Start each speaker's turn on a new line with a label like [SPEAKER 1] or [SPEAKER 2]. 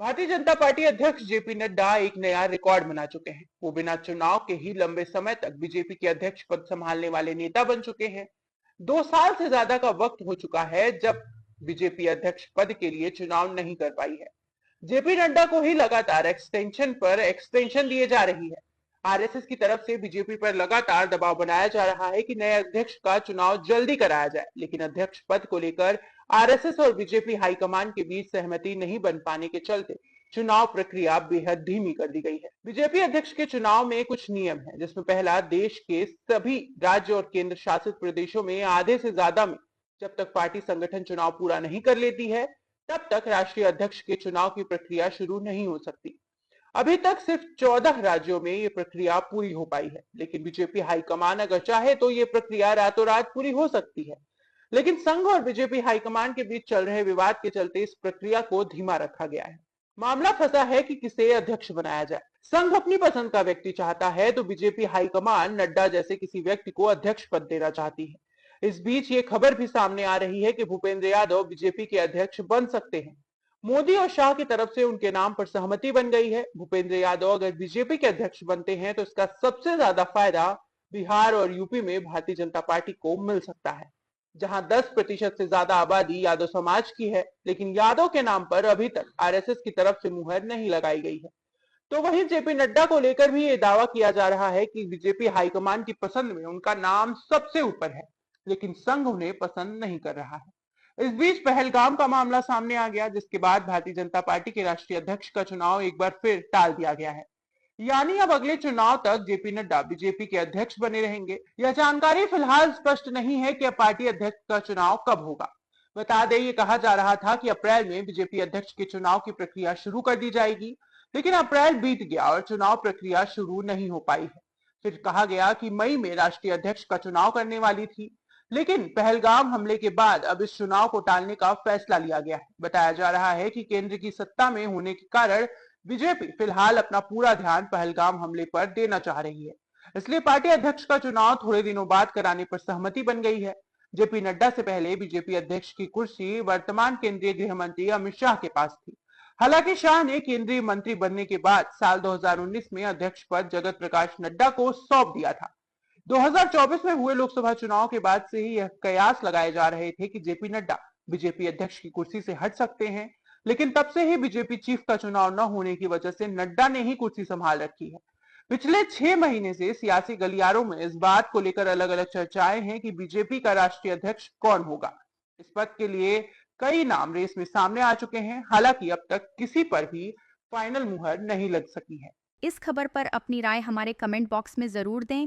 [SPEAKER 1] Bharatiya Janata party अध्यक्ष JP Nadda एक नया रिकॉर्ड बना चुके हैं। वो बिना चुनाव के ही लंबे समय तक बीजेपी के अध्यक्ष पद संभालने वाले नेता बन चुके हैं। 2 साल से ज्यादा का वक्त हो चुका है जब बीजेपी अध्यक्ष पद के लिए चुनाव नहीं कर पाई है। जेपी नड्डा को ही लगातार एक्सटेंशन पर एक्सटेंशन दिए जा रही है। आरएसएस की तरफ से बीजेपी पर लगातार दबाव बनाया जा रहा है कि नए अध्यक्ष का चुनाव जल्दी कराया जाए, लेकिन अध्यक्ष पद को लेकर आरएसएस और बीजेपी हाईकमान के बीच सहमति नहीं बन पाने के चलते चुनाव प्रक्रिया बेहद धीमी कर दी गई है। बीजेपी अध्यक्ष के चुनाव में कुछ नियम है, जिसमें पहला, देश के सभी राज्य और केंद्र शासित प्रदेशों में आधे से ज्यादा में जब तक पार्टी संगठन चुनाव पूरा नहीं कर लेती है तब तक राष्ट्रीय अध्यक्ष के चुनाव की प्रक्रिया शुरू नहीं हो सकती। अभी तक सिर्फ 14 राज्यों में ये प्रक्रिया पूरी हो पाई है, लेकिन बीजेपी हाईकमान अगर चाहे तो ये प्रक्रिया रातों रात पूरी हो सकती है। लेकिन संघ और बीजेपी हाईकमान के बीच चल रहे विवाद के चलते इस प्रक्रिया को धीमा रखा गया है। मामला फंसा है कि किसे अध्यक्ष बनाया जाए। संघ अपनी पसंद का व्यक्ति चाहता है तो बीजेपी हाईकमान नड्डा जैसे किसी व्यक्ति को अध्यक्ष पद देना चाहती है। इस बीच ये खबर भी सामने आ रही है कि भूपेंद्र यादव बीजेपी के अध्यक्ष बन सकते हैं। मोदी और शाह की तरफ से उनके नाम पर सहमति बन गई है। भूपेंद्र यादव अगर बीजेपी के अध्यक्ष बनते हैं तो इसका सबसे ज्यादा फायदा बिहार और यूपी में भारतीय जनता पार्टी को मिल सकता है, जहां 10% से ज्यादा आबादी यादव समाज की है, लेकिन यादव के नाम पर अभी तक आरएसएस की तरफ से मुहर नहीं लगाई गई है। तो वहीं जेपी नड्डा को लेकर भी ये दावा किया जा रहा है कि बीजेपी हाईकमान की पसंद में उनका नाम सबसे ऊपर है, लेकिन संघ उन्हें पसंद नहीं कर रहा है। इस बीच पहलगाम का मामला सामने आ गया, जिसके बाद भारतीय जनता पार्टी के राष्ट्रीय अध्यक्ष का चुनाव एक बार फिर टाल दिया गया है। यानी अब अगले चुनाव तक जेपी नड्डा बीजेपी के अध्यक्ष बने रहेंगे। यह जानकारी फिलहाल स्पष्ट नहीं है कि अब पार्टी अध्यक्ष का चुनाव कब होगा। बता दें, ये कहा जा रहा था कि अप्रैल में बीजेपी अध्यक्ष के चुनाव की प्रक्रिया शुरू कर दी जाएगी, लेकिन अप्रैल बीत गया और चुनाव प्रक्रिया शुरू नहीं हो पाई है। फिर कहा गया कि मई में राष्ट्रीय अध्यक्ष का चुनाव करने वाली थी, लेकिन पहलगाम हमले के बाद अब इस चुनाव को टालने का फैसला लिया गया है। बताया जा रहा है कि केंद्र की सत्ता में होने के कारण बीजेपी फिलहाल अपना पूरा ध्यान पहलगाम हमले पर देना चाह रही है। इसलिए पार्टी अध्यक्ष का चुनाव थोड़े दिनों बाद कराने पर सहमति बन गई है। जेपी नड्डा से पहले बीजेपी अध्यक्ष की कुर्सी वर्तमान केंद्रीय गृह मंत्री अमित शाह के पास थी। हालांकि शाह ने केंद्रीय मंत्री बनने के बाद साल 2019 में अध्यक्ष पद जगत प्रकाश नड्डा को सौंप दिया था। 2024 में हुए लोकसभा चुनाव के बाद से ही यह कयास लगाए जा रहे थे कि जेपी नड्डा बीजेपी अध्यक्ष की कुर्सी से हट सकते हैं, लेकिन तब से ही बीजेपी चीफ का चुनाव न होने की वजह से नड्डा ने ही कुर्सी संभाल रखी है। पिछले 6 महीने से सियासी गलियारों में इस बात को लेकर अलग अलग चर्चाएं हैं कि बीजेपी का राष्ट्रीय अध्यक्ष कौन होगा। इस पद के लिए कई नाम रेस में सामने आ चुके हैं, हालांकि अब तक किसी पर भी फाइनल मुहर नहीं लग सकी है।
[SPEAKER 2] इस खबर पर अपनी राय हमारे कमेंट बॉक्स में जरूर दें।